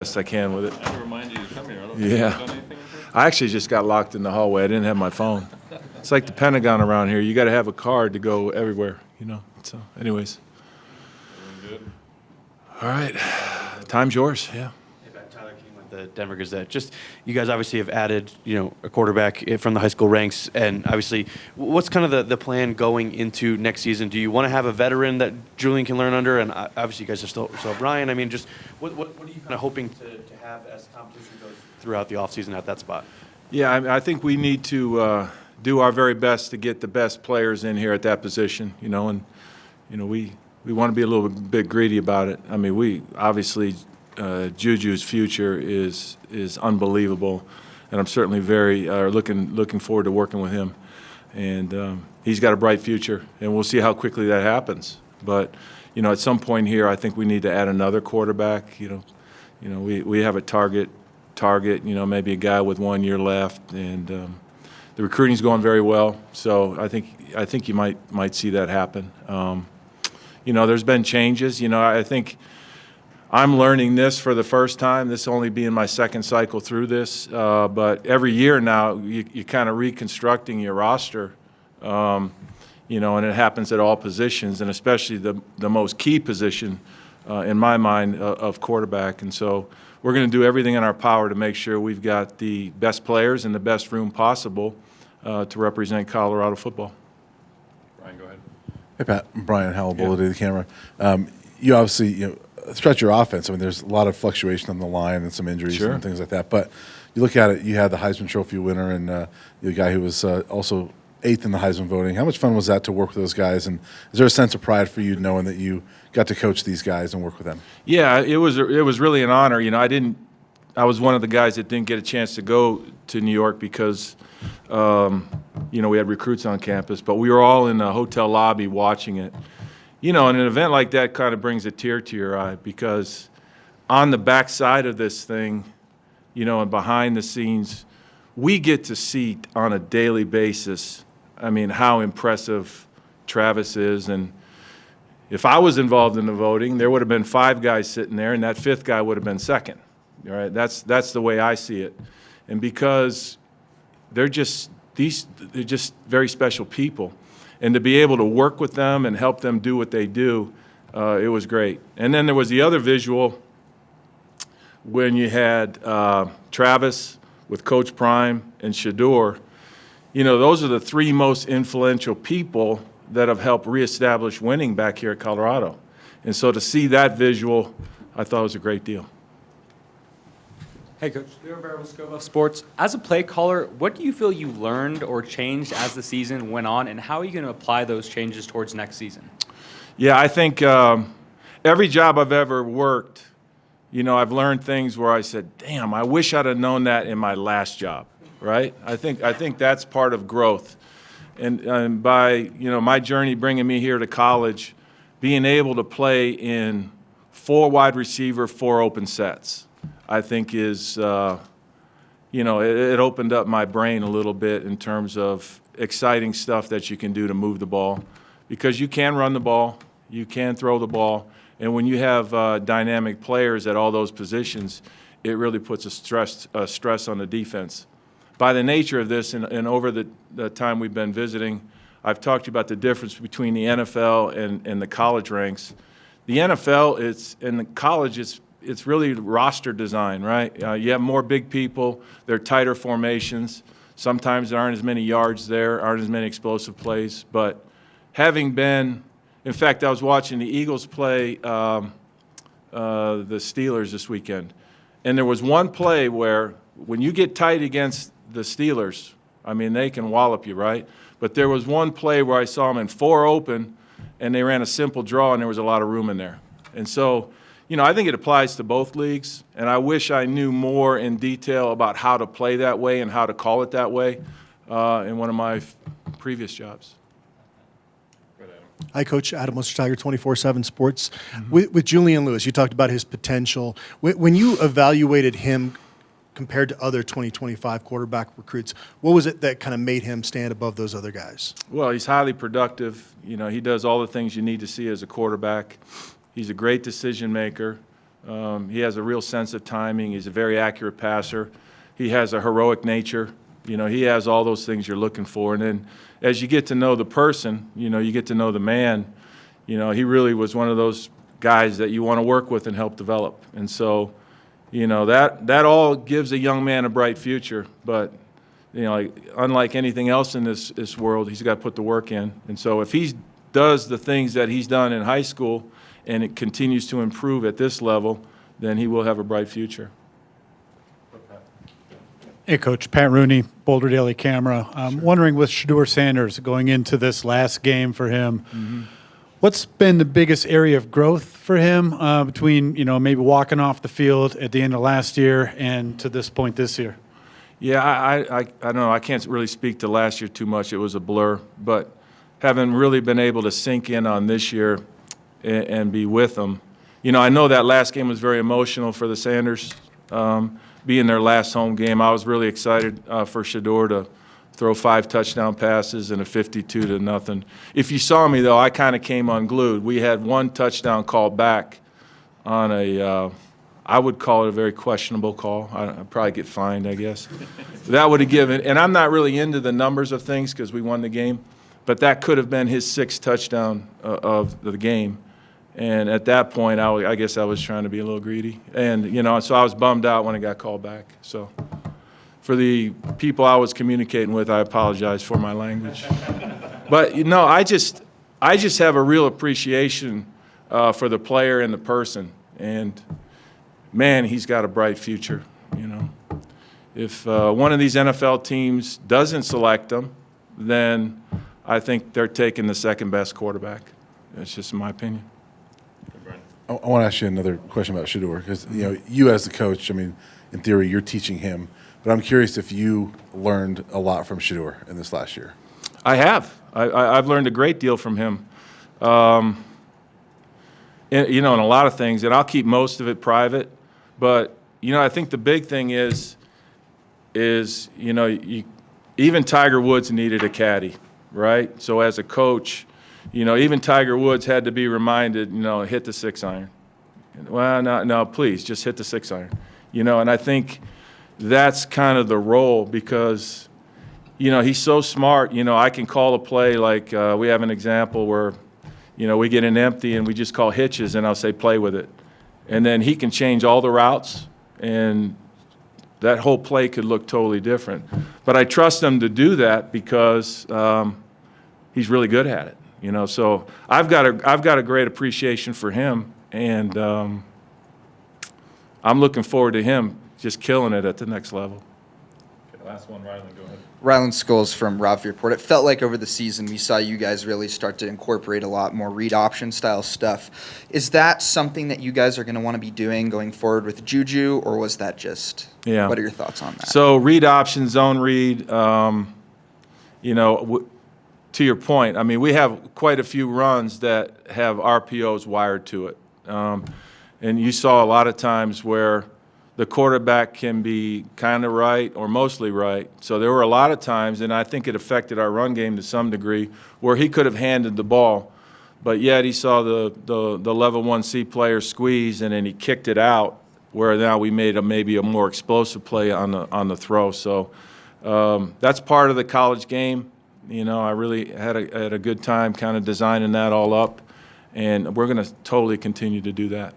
best I can with it. I had to remind you to come here. I don't Yeah. Have you done anything? I actually just got locked in the hallway. I didn't have my phone. It's like the Pentagon around here. You got to have a card to go everywhere, you know. So, anyways. Doing good. All right. Time's yours. Yeah. Hey, Pat, Tyler King with the Denver Gazette. Just, you guys obviously have added, a quarterback from the high school ranks, and obviously, what's kind of the plan going into next season? Do you want to have a veteran that Julian can learn under? And obviously, you guys still have Ryan. I mean, just what are you kind of hoping to have as competition goes throughout the offseason at that spot? Yeah, I think we need to do our very best to get the best players in here at that position, and we want to be a little bit greedy about it. I mean, we obviously Juju's future is unbelievable, and I'm certainly very looking forward to working with him. And he's got a bright future, and we'll see how quickly that happens. But at some point here, I think we need to add another quarterback. We have a target. Maybe a guy with 1 year left, and the recruiting's going very well. So I think you might see that happen. There's been changes. I think I'm learning this for the first time. This only being my second cycle through this, but every year now you kind of reconstructing your roster. And it happens at all positions, and especially the most key position in my mind of quarterback. And so we're going to do everything in our power to make sure we've got the best players in the best room possible to represent Colorado football. Brian, go ahead. Hey, Pat. Brian Howell, to the camera. You obviously, throughout your offense, I mean, there's a lot of fluctuation on the line and some injuries Sure. and things like that. But you look at it, you had the Heisman Trophy winner and the guy who was also 8th in the Heisman voting. How much fun was that to work with those guys? And is there a sense of pride for you knowing that you got to coach these guys and work with them? Yeah, it was really an honor. I was one of the guys that didn't get a chance to go to New York because we had recruits on campus, but we were all in the hotel lobby watching it. And an event like that kind of brings a tear to your eye because on the backside of this thing, and behind the scenes, we get to see on a daily basis, how impressive Travis is. And if I was involved in the voting, there would have been 5 guys sitting there, and that 5th guy would have been second. All right, that's the way I see it. And because they're just very special people, and to be able to work with them and help them do what they do, it was great. And then there was the other visual when you had Travis with Coach Prime and Shedeur. Those are the 3 most influential people that have helped reestablish winning back here at Colorado. And so to see that visual, I thought was a great deal. Hey, Coach. Leo Barabascova, Sports. As a play caller, what do you feel you learned or changed as the season went on, and how are you going to apply those changes towards next season? Yeah, I think every job I've ever worked, I've learned things where I said, damn, I wish I'd have known that in my last job, right? I think that's part of growth. And by, my journey bringing me here to college, being able to play in 4 wide receiver, 4 open sets, I think is, it opened up my brain a little bit in terms of exciting stuff that you can do to move the ball. Because you can run the ball, you can throw the ball, and when you have dynamic players at all those positions, it really puts a stress on the defense. By the nature of this, and over the time we've been visiting, I've talked to you about the difference between the NFL and the college ranks. The NFL, and the college, it's really roster design, right? You have more big people, they're tighter formations. Sometimes there aren't as many yards there, aren't as many explosive plays. But having been, in fact, I was watching the Eagles play the Steelers this weekend, and there was one play where when you get tight against the Steelers, they can wallop you, right? But there was one play where I saw them in 4 open, and they ran a simple draw, and there was a lot of room in there. And so, I think it applies to both leagues, and I wish I knew more in detail about how to play that way and how to call it that way in one of my previous jobs. Hi, Coach. Adam Tiger, 24/7 Sports. With Julian Lewis, you talked about his potential. When you evaluated him compared to other 2025 quarterback recruits, what was it that kind of made him stand above those other guys? Well, he's highly productive. He does all the things you need to see as a quarterback. He's a great decision maker. He has a real sense of timing. He's a very accurate passer. He has a heroic nature. You know, he has all those things you're looking for. And then as you get to know the person, you know, you get to know the man, you know, he really was one of those guys that you want to work with and help develop. And so, you know, that all gives a young man a bright future. But, you know, like, unlike anything else in this world, he's got to put the work in. And so if he does the things that he's done in high school and it continues to improve at this level, then he will have a bright future. Hey, Coach. Pat Rooney, Boulder Daily Camera. I'm wondering, with Shedeur Sanders going into this last game for him, what's been the biggest area of growth for him between, you know, maybe walking off the field at the end of last year and to this point this year? Yeah, I don't know. I can't really speak to last year too much. It was a blur. But having really been able to sink in on this year and be with them, you know, I know that last game was very emotional for the Sanders. Being their last home game, I was really excited for Shedeur to throw 5 touchdown passes and a 52-0. If you saw me, though, I kind of came unglued. We had 1 touchdown called back on a, I would call it a very questionable call. I'd probably get fined, I guess. That would have given, and I'm not really into the numbers of things because we won the game, but that could have been his 6th touchdown of the game. And at that point, I guess I was trying to be a little greedy. And, you know, so I was bummed out when it got called back. So for the people I was communicating with, I apologize for my language. But, you know, I just have a real appreciation for the player and the person. And, man, he's got a bright future, you know. If one of these NFL teams doesn't select him, then I think they're taking the second-best quarterback. That's just my opinion. I want to ask you another question about Shedeur because, you know, you as the coach, I mean, in theory, you're teaching him. But I'm curious if you learned a lot from Shedeur in this last year. I have. I've learned a great deal from him. You know, in a lot of things, and I'll keep most of it private. But, you know, I think the big thing is you know, even Tiger Woods needed a caddy, right? So as a coach, you know, even Tiger Woods had to be reminded, you know, hit the 6-iron. Well, no, please, just hit the 6-iron. You know, and I think that's kind of the role because, you know, he's so smart. You know, I can call a play like we have an example where, you know, we get an empty and we just call hitches and I'll say play with it. And then he can change all the routes and that whole play could look totally different. But I trust him to do that because he's really good at it. You know, so I've got a great appreciation for him, and I'm looking forward to him just killing it at the next level. Okay, last one, Rylan, go ahead. Rylan Scholes from Rob Report. It felt like over the season we saw you guys really start to incorporate a lot more read option style stuff. Is that something that you guys are going to want to be doing going forward with Juju, or was that just? Yeah. What are your thoughts on that? So read option, zone read. You know, to your point, I mean, we have quite a few runs that have RPOs wired to it. And you saw a lot of times where the quarterback can be kind of right or mostly right. So there were a lot of times, and I think it affected our run game to some degree, where he could have handed the ball, but yet he saw the level 1C player squeeze, and then he kicked it out, where now we made maybe a more explosive play on the throw. So that's part of the college game. You know, I really had a good time kind of designing that all up, and we're going to totally continue to do that.